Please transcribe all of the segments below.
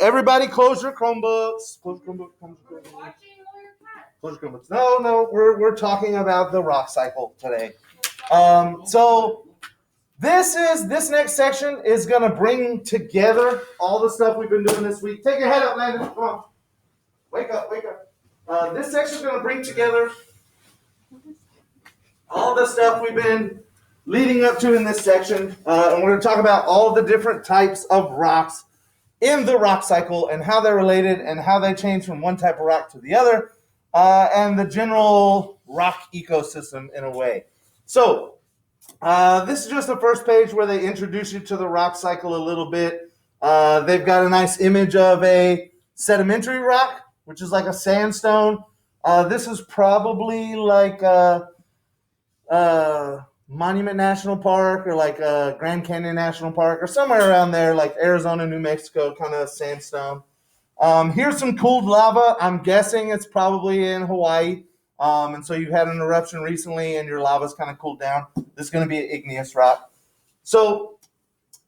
Everybody close your Chromebooks. Close your Chromebooks. Close your Chromebooks. No, we're talking about the rock cycle today. So this next section is gonna bring together all the stuff we've been doing this week. Take your head up, Landon. Come on. Wake up. This section is gonna bring together all the stuff we've been leading up to in this section, and we're going to talk about all the different types of rocks in the rock cycle and how they're related and how they change from one type of rock to the other, and the general rock ecosystem in a way. So this is just the first page where they introduce you to the rock cycle a little bit. They've got a nice image of a sedimentary rock, which is like a sandstone. This is probably like Monument National Park or like Grand Canyon National Park or somewhere around there, like Arizona, New Mexico, kind of sandstone. Here's some cooled lava. I'm guessing it's probably in Hawaii. And so you had an eruption recently and your lava's kind of cooled down. This is going to be an igneous rock. So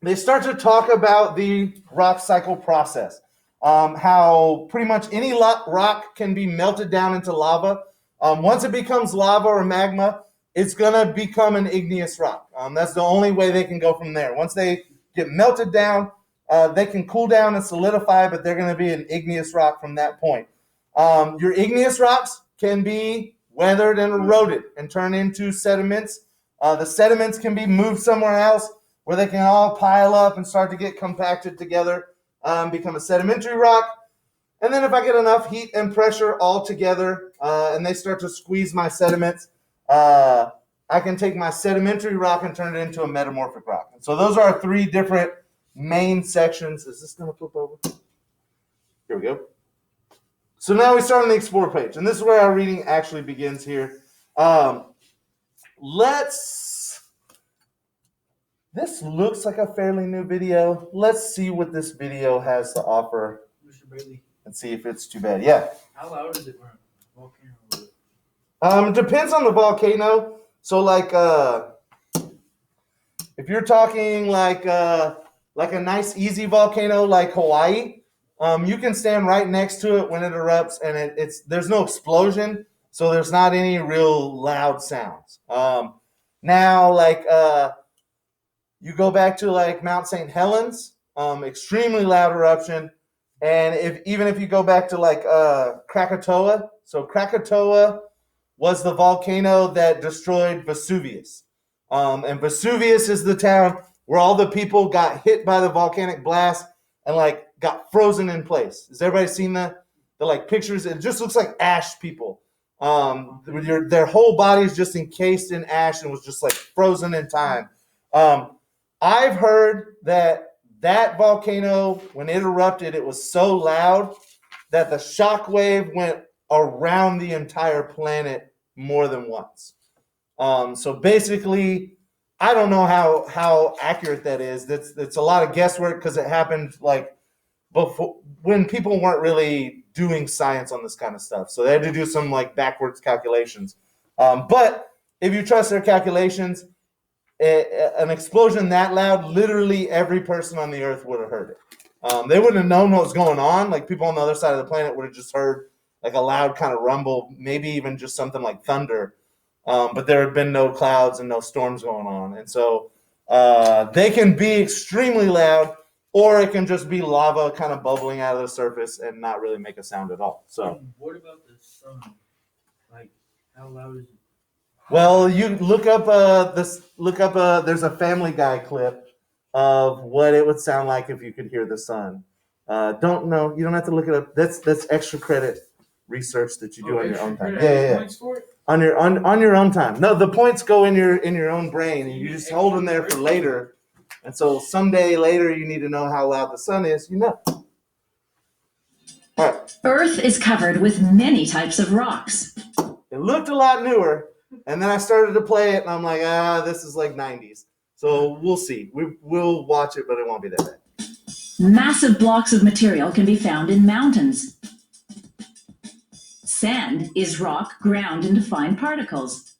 they start to talk about the rock cycle process, how pretty much any rock can be melted down into lava. Once it becomes lava or magma, it's going to become an igneous rock. That's the only way they can go from there. Once they get melted down, they can cool down and solidify, but they're going to be an igneous rock from that point. Your igneous rocks can be weathered and eroded and turn into sediments. The sediments can be moved somewhere else where they can all pile up and start to get compacted together, become a sedimentary rock. And then if I get enough heat and pressure all together and they start to squeeze my sediments, I can take my sedimentary rock and turn it into a metamorphic rock. And so those are our three different main sections. Is this going to flip over? Here we go. So now we start on the Explore page, and this is where our reading actually begins here. This looks like a fairly new video. Let's see what this video has to offer. Mr. Bailey. And see if it's too bad. Yeah. How loud is it when a volcano? It depends on the volcano. So like if you're talking like a nice easy volcano like Hawaii, you can stand right next to it when it erupts and there's no explosion, so there's not any real loud sounds. Now like you go back to like Mount St. Helens, extremely loud eruption. And even if you go back to like Krakatoa, so Krakatoa was the volcano that destroyed Vesuvius. And Vesuvius is the town where all the people got hit by the volcanic blast and like got frozen in place. Has everybody seen the like pictures? It just looks like ash people. Their whole body is just encased in ash and was just like frozen in time. I've heard that volcano, when it erupted, it was so loud that the shock wave went around the entire planet more than once. So basically, I don't know how accurate that is. That's a lot of guesswork because it happened like before when people weren't really doing science on this kind of stuff. So they had to do some like backwards calculations. But if you trust their calculations, an explosion that loud, literally every person on the earth would have heard it. They wouldn't have known what was going on. Like people on the other side of the planet would have just heard like a loud kind of rumble, maybe even just something like thunder. But there have been no clouds and no storms going on. And so they can be extremely loud, or it can just be lava kind of bubbling out of the surface and not really make a sound at all. So what about the sun? Like, how loud is it? Well, you look up there's a Family Guy clip of what it would sound like if you could hear the sun. Don't know. You don't have to look it up. That's extra credit research that you do on your own time. Yeah. Points for it? On your own time. No, the points go in your own brain, and you just hold them there for later. And so someday later, you need to know how loud the sun is. You know. All right. Earth is covered with many types of rocks. It looked a lot newer, and then I started to play it, and I'm like, this is like 90s. So we'll see. We'll watch it, but it won't be that bad. Massive blocks of material can be found in mountains. Sand is rock ground into fine particles.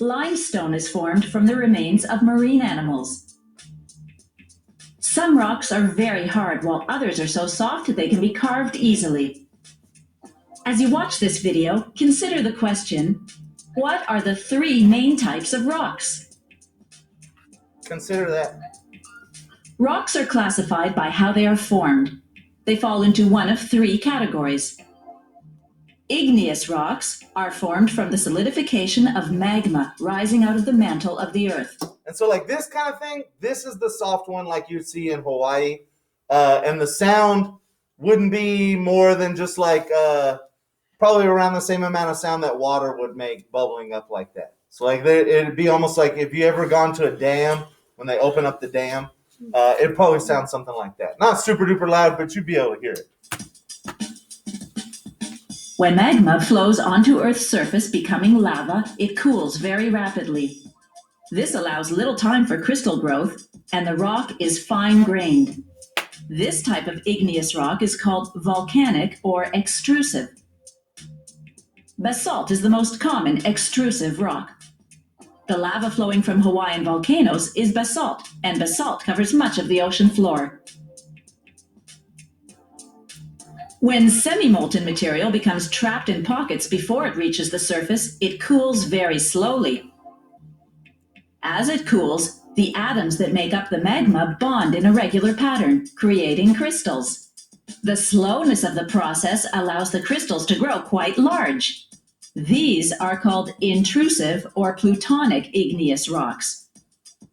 Limestone is formed from the remains of marine animals. Some rocks are very hard, while others are so soft that they can be carved easily. As you watch this video, consider the question, what are the 3 main types of rocks? Consider that. Rocks are classified by how they are formed. They fall into one of 3 categories. Igneous rocks are formed from the solidification of magma rising out of the mantle of the earth. And so like this kind of thing, this is the soft one like you'd see in Hawaii. And the sound wouldn't be more than just like probably around the same amount of sound that water would make bubbling up like that. So like it'd be almost like if you ever gone to a dam, when they open up the dam, it'd probably sound something like that. Not super duper loud, but you'd be able to hear it. When magma flows onto Earth's surface, becoming lava, it cools very rapidly. This allows little time for crystal growth, and the rock is fine-grained. This type of igneous rock is called volcanic or extrusive. Basalt is the most common extrusive rock. The lava flowing from Hawaiian volcanoes is basalt, and basalt covers much of the ocean floor. When semi-molten material becomes trapped in pockets before it reaches the surface, it cools very slowly. As it cools, the atoms that make up the magma bond in a regular pattern, creating crystals. The slowness of the process allows the crystals to grow quite large. These are called intrusive or plutonic igneous rocks.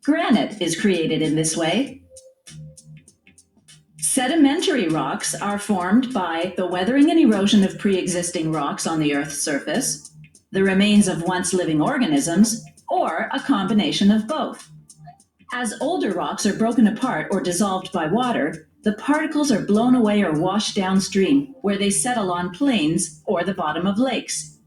Granite is created in this way. Sedimentary rocks are formed by the weathering and erosion of pre-existing rocks on the Earth's surface, the remains of once living organisms, or a combination of both. As older rocks are broken apart or dissolved by water, the particles are blown away or washed downstream, where they settle on plains or the bottom of lakes.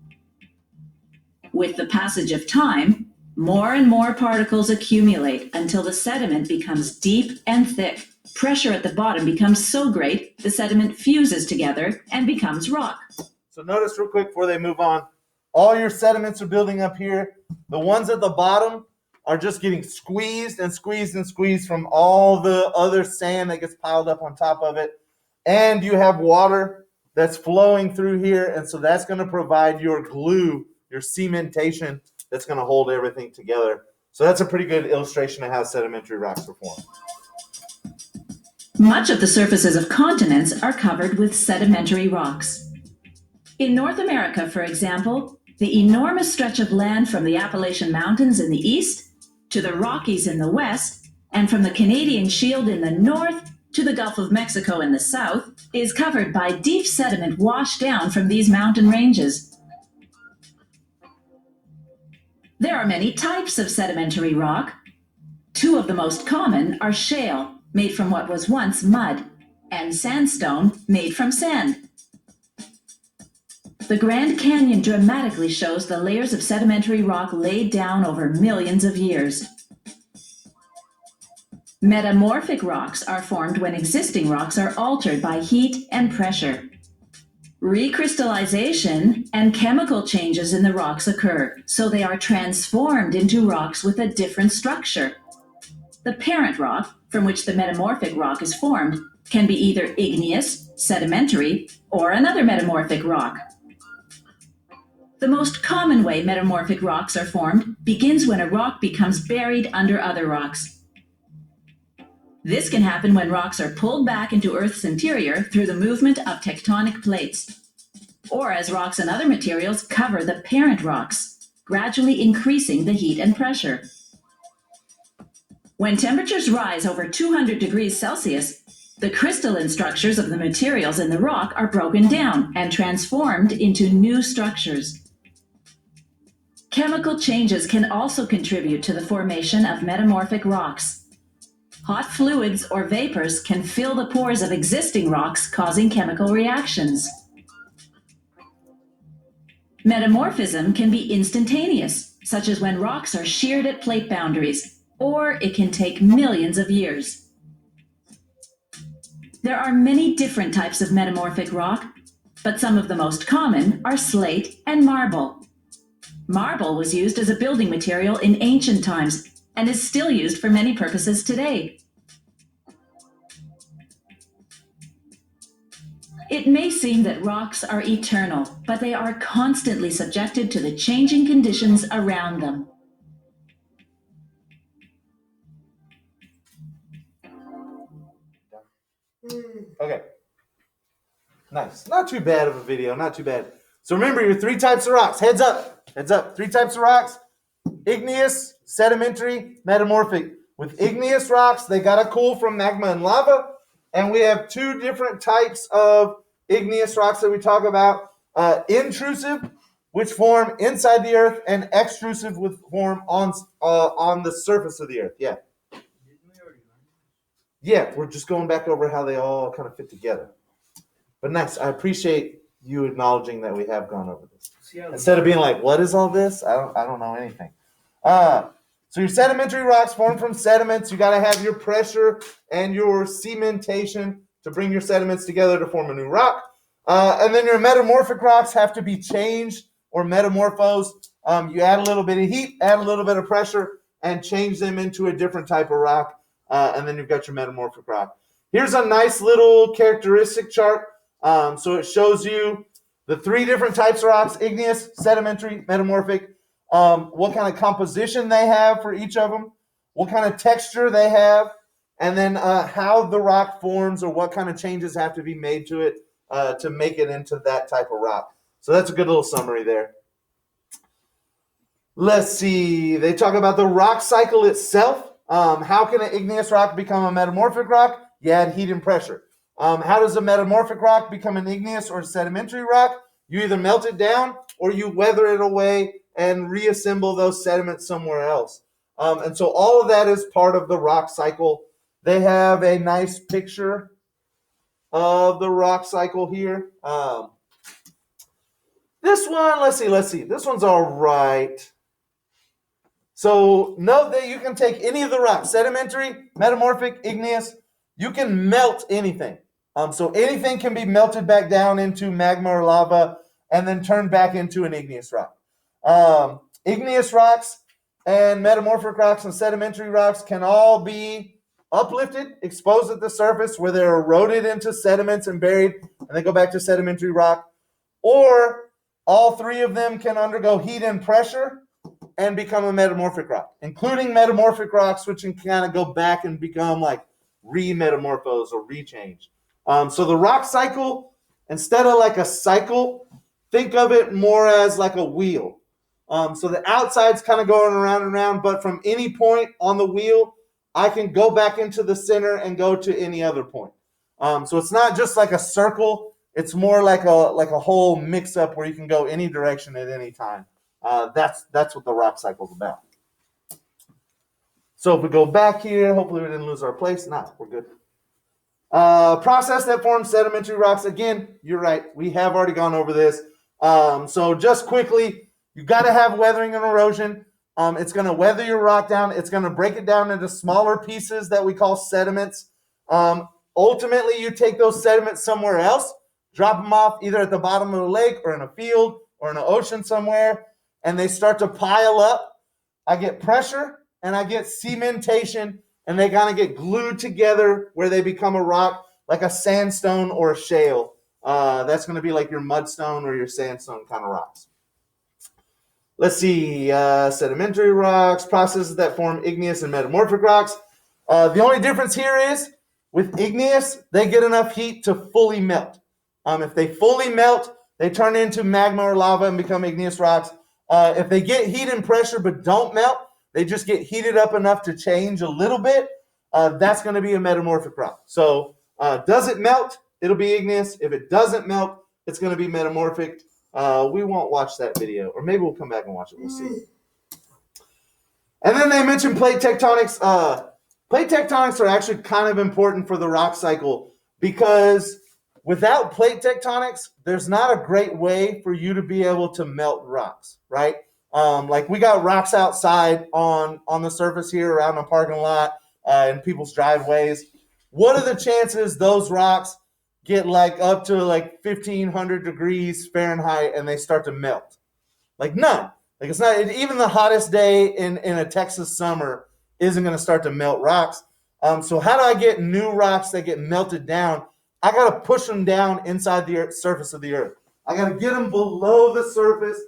With the passage of time, more and more particles accumulate until the sediment becomes deep and thick. Pressure at the bottom becomes so great, the sediment fuses together and becomes rock. So notice real quick before they move on, all your sediments are building up here. The ones at the bottom are just getting squeezed and squeezed and squeezed from all the other sand that gets piled up on top of it. And you have water that's flowing through here, and so that's going to provide your glue, your cementation that's going to hold everything together. So that's a pretty good illustration of how sedimentary rocks are formed. Much of the surfaces of continents are covered with sedimentary rocks. In North America, for example, the enormous stretch of land from the Appalachian Mountains in the east to the Rockies in the west, and from the Canadian Shield in the north to the Gulf of Mexico in the south, is covered by deep sediment washed down from these mountain ranges. There are many types of sedimentary rock. 2 of the most common are shale, made from what was once mud, and sandstone, made from sand. The Grand Canyon dramatically shows the layers of sedimentary rock laid down over millions of years. Metamorphic rocks are formed when existing rocks are altered by heat and pressure. Recrystallization and chemical changes in the rocks occur, so they are transformed into rocks with a different structure. The parent rock, from which the metamorphic rock is formed, can be either igneous, sedimentary, or another metamorphic rock. The most common way metamorphic rocks are formed begins when a rock becomes buried under other rocks. This can happen when rocks are pulled back into Earth's interior through the movement of tectonic plates, or as rocks and other materials cover the parent rocks, gradually increasing the heat and pressure. When temperatures rise over 200 degrees Celsius, the crystalline structures of the materials in the rock are broken down and transformed into new structures. Chemical changes can also contribute to the formation of metamorphic rocks. Hot fluids or vapors can fill the pores of existing rocks, causing chemical reactions. Metamorphism can be instantaneous, such as when rocks are sheared at plate boundaries, or it can take millions of years. There are many different types of metamorphic rock, but some of the most common are slate and marble. Marble was used as a building material in ancient times and is still used for many purposes today. It may seem that rocks are eternal, but they are constantly subjected to the changing conditions around them. Okay. Nice. Not too bad of a video. Not too bad. So remember your 3 types of rocks. Heads up. Heads up. 3 types of rocks. Igneous, sedimentary, metamorphic. With igneous rocks, they got to cool from magma and lava. And we have 2 different types of igneous rocks that we talk about. Intrusive, which form inside the earth, and extrusive, which form on the surface of the earth. Yeah. Didn't we already learn? Yeah, we're just going back over how they all kind of fit together. But nice. I appreciate you acknowledging that we have gone over this. See how Instead of being like, what is all this? I don't know anything. So your sedimentary rocks formed from sediments. You got to have your pressure and your cementation to bring your sediments together to form a new rock. And then your metamorphic rocks have to be changed or metamorphosed. You add a little bit of heat, add a little bit of pressure, and change them into a different type of rock. And then you've got your metamorphic rock. Here's a nice little characteristic chart. So it shows you the 3 different types of rocks: igneous, sedimentary, metamorphic, what kind of composition they have for each of them, what kind of texture they have, and then how the rock forms or what kind of changes have to be made to it to make it into that type of rock. So that's a good little summary there. Let's see. They talk about the rock cycle itself. How can an igneous rock become a metamorphic rock? You add heat and pressure. How does a metamorphic rock become an igneous or sedimentary rock? You either melt it down or you weather it away and reassemble those sediments somewhere else. And so all of that is part of the rock cycle. They have a nice picture of the rock cycle here. This one, let's see. This one's all right. So note that you can take any of the rocks, sedimentary, metamorphic, igneous. You can melt anything. So anything can be melted back down into magma or lava and then turned back into an igneous rock. Igneous rocks and metamorphic rocks and sedimentary rocks can all be uplifted, exposed at the surface where they're eroded into sediments and buried, and they go back to sedimentary rock. Or all 3 of them can undergo heat and pressure and become a metamorphic rock, including metamorphic rocks, which can kind of go back and become like re-metamorphose or rechange. So the rock cycle, instead of like a cycle, think of it more as like a wheel. So the outside's kind of going around and around, but from any point on the wheel, I can go back into the center and go to any other point. So it's not just like a circle. It's more like a whole mix-up where you can go any direction at any time. That's what the rock cycle's about. So if we go back here, hopefully we didn't lose our place. No, we're good. Process that forms sedimentary rocks. Again, you're right. We have already gone over this. So just quickly, you got to have weathering and erosion. It's going to weather your rock down. It's going to break it down into smaller pieces that we call sediments. Ultimately, you take those sediments somewhere else, drop them off either at the bottom of the lake or in a field or in an ocean somewhere, and they start to pile up. I get pressure and I get cementation, and they kind of get glued together where they become a rock, like a sandstone or a shale. That's going to be like your mudstone or your sandstone kind of rocks. Let's see, sedimentary rocks, processes that form igneous and metamorphic rocks. The only difference here is with igneous, they get enough heat to fully melt. If they fully melt, they turn into magma or lava and become igneous rocks. If they get heat and pressure but don't melt, they just get heated up enough to change a little bit. That's going to be a metamorphic rock. So does it melt? It'll be igneous. If it doesn't melt, it's going to be metamorphic. We won't watch that video, or maybe we'll come back and watch it. We'll see. And then they mentioned plate tectonics. Plate tectonics are actually kind of important for the rock cycle because without plate tectonics, there's not a great way for you to be able to melt rocks, right? Like we got rocks outside on the surface here around the parking lot and people's driveways. What are the chances those rocks get like up to like 1,500 degrees Fahrenheit and they start to melt? Like none. Like it's not, even the hottest day in a Texas summer isn't going to start to melt rocks. So how do I get new rocks that get melted down I got to push them down inside the surface of the earth. I got to get them below the surface,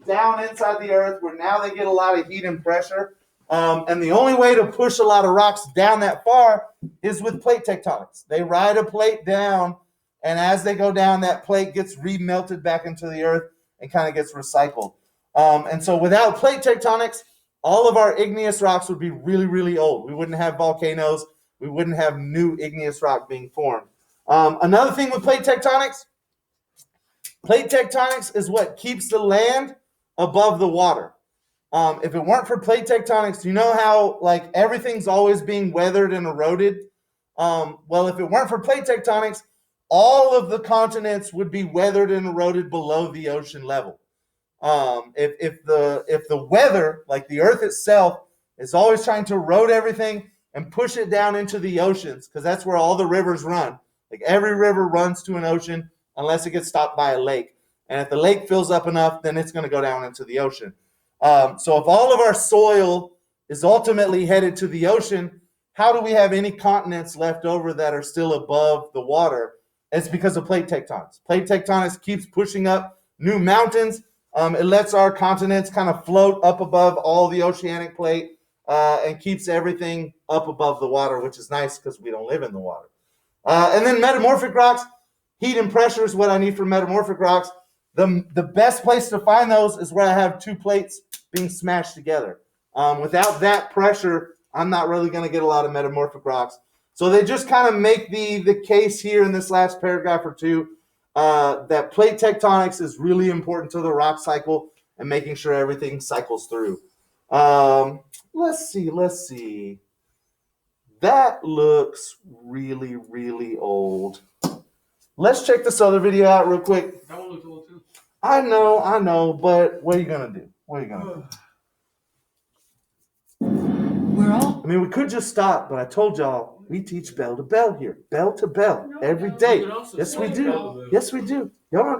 down inside the earth, where now they get a lot of heat and pressure. And the only way to push a lot of rocks down that far is with plate tectonics. They ride a plate down, and as they go down, that plate gets remelted back into the earth and kind of gets recycled. And so without plate tectonics, all of our igneous rocks would be really, really old. We wouldn't have volcanoes. We wouldn't have new igneous rock being formed. Another thing with plate tectonics is what keeps the land above the water. If it weren't for plate tectonics, you know how like everything's always being weathered and eroded? Well, if it weren't for plate tectonics, all of the continents would be weathered and eroded below the ocean level. If the weather, like the earth itself, is always trying to erode everything and push it down into the oceans, because that's where all the rivers run. Like every river runs to an ocean unless it gets stopped by a lake. And if the lake fills up enough, then it's going to go down into the ocean. So if all of our soil is ultimately headed to the ocean, how do we have any continents left over that are still above the water? It's because of plate tectonics. Plate tectonics keeps pushing up new mountains. It lets our continents kind of float up above all the oceanic plate and keeps everything up above the water, which is nice because we don't live in the water. And then metamorphic rocks, heat and pressure is what I need for metamorphic rocks. The best place to find those is where I have two plates being smashed together. Without that pressure, I'm not really going to get a lot of metamorphic rocks. So they just kind of make the case here in this last paragraph or two that plate tectonics is really important to the rock cycle and making sure everything cycles through. Let's see. That looks really, really old. Let's check this other video out real quick. That one looks old too. I know, but what are you going to do? We're all I mean, we could just stop, but I told y'all we teach bell to bell here. Bell to bell every day. Yes, we do. Yes, we do. Y'all,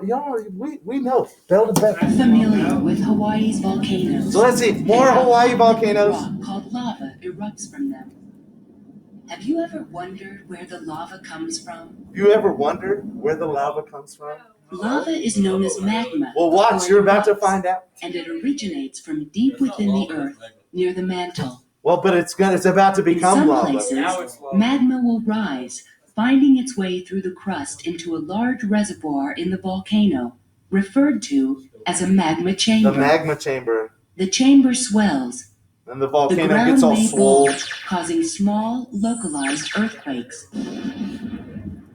we know. Bell to bell. familiar with Hawaii's volcanoes. So let's see. More Hawaii volcanoes. Rock called lava erupts from them. Have you ever wondered where the lava comes from? You ever wondered where the lava comes from? Lava is known as magma. Well, watch. You're about to find out. And it originates from deep within the earth, near the mantle. Well, but it's about to In become some lava. places, Now it's lava. magma will rise, finding its way through the crust into a large reservoir in the volcano, referred to as a magma chamber. The magma chamber. The chamber swells. And the The volcano ground gets all may swole. bulge, causing small, localized earthquakes.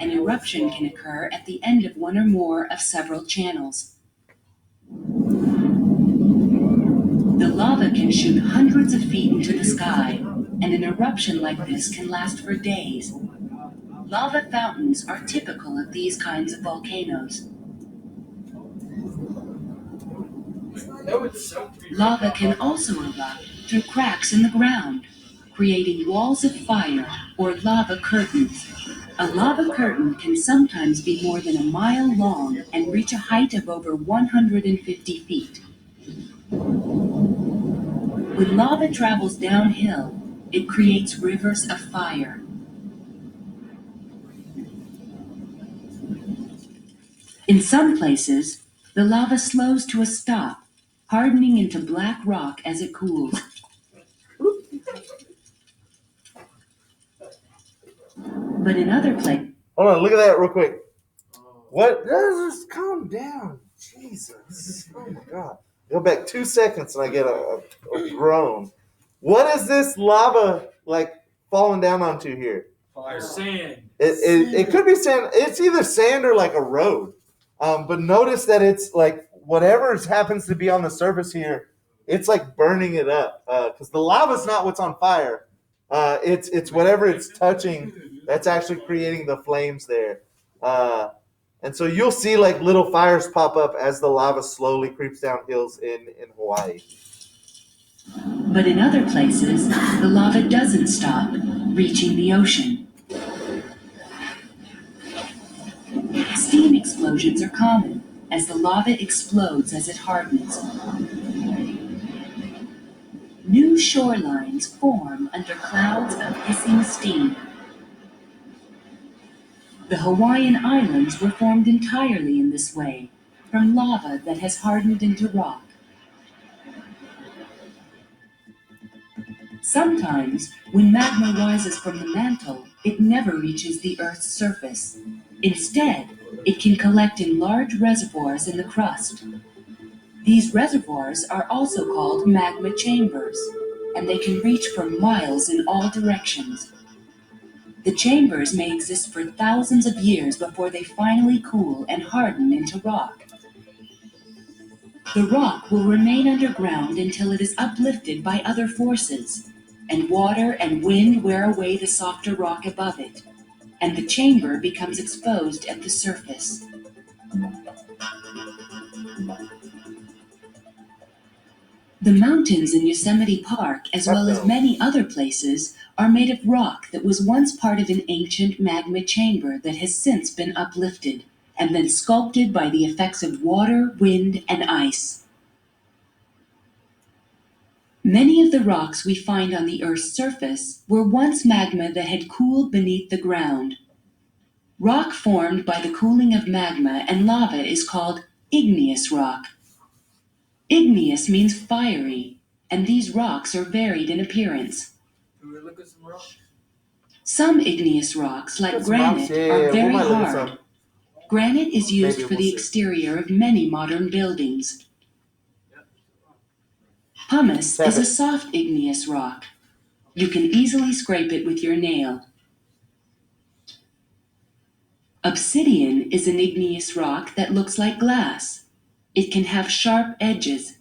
An eruption can occur at the end of one or more of several channels. The lava can shoot hundreds of feet into the sky, and an eruption like this can last for days. Lava fountains are typical of these kinds of volcanoes. Lava can also erupt through cracks in the ground, creating walls of fire or lava curtains. A lava curtain can sometimes be more than a mile long and reach a height of over 150 feet. When lava travels downhill, it creates rivers of fire. In some places, the lava slows to a stop, hardening into black rock as it cools. But in other places, Hold on, look at that real quick. What? Just calm down. Jesus. Oh my God. Go back 2 seconds and I get a groan. What is this lava like falling down onto here? Fire. Sand. It could be sand. It's either sand or like a road. But notice that it's like whatever happens to be on the surface here, it's like burning it up. Because the lava's not what's on fire. It's whatever it's touching that's actually creating the flames there. And so you'll see like little fires pop up as the lava slowly creeps down hills in Hawaii. but in other places, the lava doesn't stop, reaching the ocean. Steam explosions are common, as the lava explodes as it hardens. New shorelines form under clouds of hissing steam. The Hawaiian Islands were formed entirely in this way, from lava that has hardened into rock. Sometimes, when magma rises from the mantle, it never reaches the Earth's surface. Instead, it can collect in large reservoirs in the crust. These reservoirs are also called magma chambers, and they can reach for miles in all directions. The chambers may exist for thousands of years before they finally cool and harden into rock. The rock will remain underground until it is uplifted by other forces, and water and wind wear away the softer rock above it, and the chamber becomes exposed at the surface. The mountains in Yosemite Park, as well as many other places, are made of rock that was once part of an ancient magma chamber that has since been uplifted and then sculpted by the effects of water, wind, and ice. Many of the rocks we find on the Earth's surface were once magma that had cooled beneath the ground. Rock formed by the cooling of magma and lava is called igneous rock. Igneous means fiery, and these rocks are varied in appearance. Do we look at some rocks? Some igneous rocks, like That's granite, nice. Yeah, are we very might look at hard. some. Granite is used Maybe for we'll the see. exterior of many modern buildings. Yep. Pumice Tap is a it. soft igneous rock. You can easily scrape it with your nail. Obsidian is an igneous rock that looks like glass. It can have sharp edges.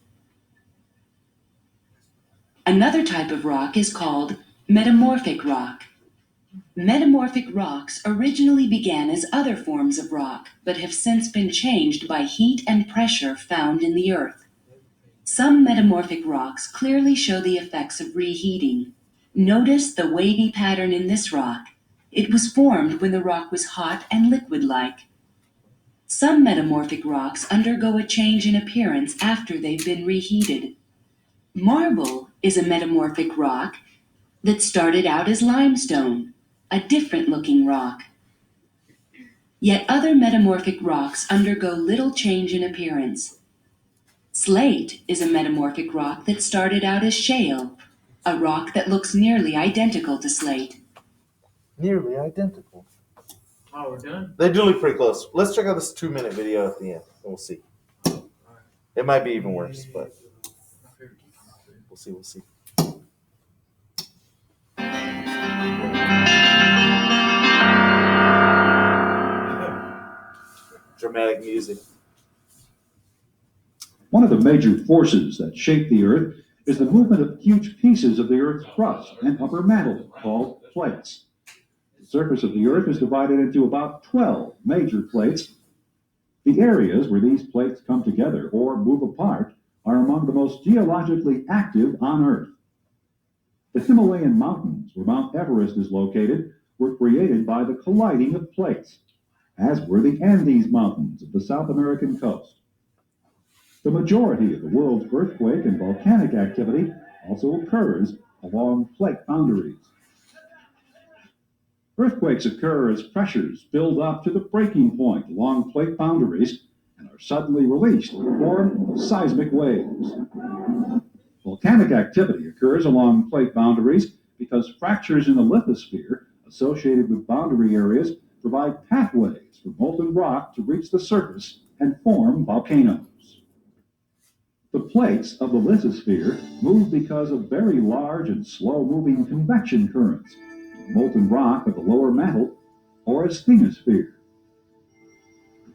Another type of rock is called metamorphic rock. Metamorphic rocks originally began as other forms of rock, but have since been changed by heat and pressure found in the earth. Some metamorphic rocks clearly show the effects of reheating. Notice the wavy pattern in this rock. It was formed when the rock was hot and liquid-like. Some metamorphic rocks undergo a change in appearance after they've been reheated. Marble is a metamorphic rock that started out as limestone, a different-looking rock. Yet other metamorphic rocks undergo little change in appearance. Slate is a metamorphic rock that started out as shale, a rock that looks nearly identical to slate. Nearly identical. Oh, we're done? They do look pretty close. Let's check out this 2-minute video at the end, and we'll see. It might be even worse, but My favorite. we'll see. We'll see. Dramatic music. One of the major forces that shape the Earth is the movement of huge pieces of the Earth's crust and upper mantle called plates. The surface of the Earth is divided into about 12 major plates. The areas where these plates come together or move apart are among the most geologically active on Earth. The Himalayan mountains, where Mount Everest is located, were created by the colliding of plates, as were the Andes Mountains of the South American coast. The majority of the world's earthquake and volcanic activity also occurs along plate boundaries. Earthquakes occur as pressures build up to the breaking point along plate boundaries and are suddenly released to form seismic waves. Volcanic activity occurs along plate boundaries because fractures in the lithosphere associated with boundary areas provide pathways for molten rock to reach the surface and form volcanoes. The plates of the lithosphere move because of very large and slow-moving convection currents in molten rock of the lower mantle or asthenosphere.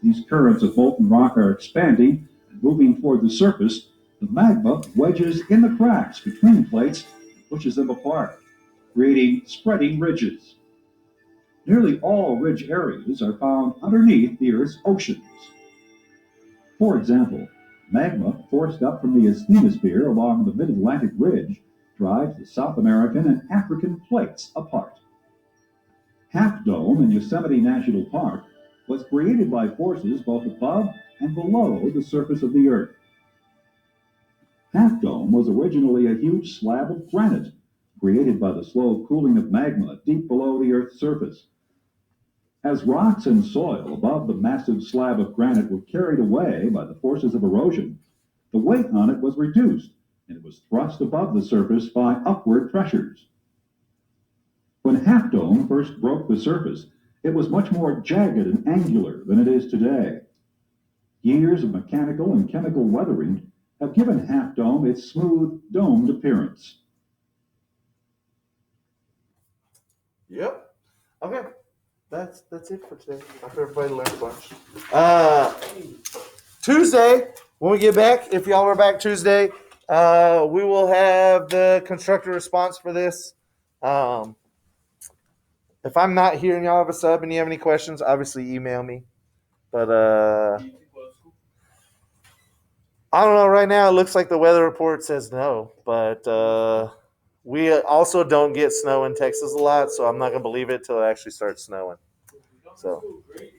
These currents of molten rock are expanding and moving toward the surface. The magma wedges in the cracks between plates and pushes them apart, creating spreading ridges. Nearly all ridge areas are found underneath the Earth's oceans. For example, magma forced up from the asthenosphere along the mid-Atlantic ridge drives the South American and African plates apart. Half Dome in Yosemite National Park was created by forces both above and below the surface of the Earth. Half Dome was originally a huge slab of granite created by the slow cooling of magma deep below the Earth's surface. As rocks and soil above the massive slab of granite were carried away by the forces of erosion, the weight on it was reduced and it was thrust above the surface by upward pressures. When Half Dome first broke the surface, it was much more jagged and angular than it is today. Years of mechanical and chemical weathering have given Half Dome its smooth, domed appearance. Yep. Okay. That's it for today. I hope everybody learned a bunch. Tuesday, when we get back, if y'all are back Tuesday, we will have the constructor response for this. If I'm not here and y'all have a sub and you have any questions, obviously email me. But I don't know. Right now, it looks like the weather report says no. But we also don't get snow in Texas a lot, so I'm not gonna believe it till it actually starts snowing. So.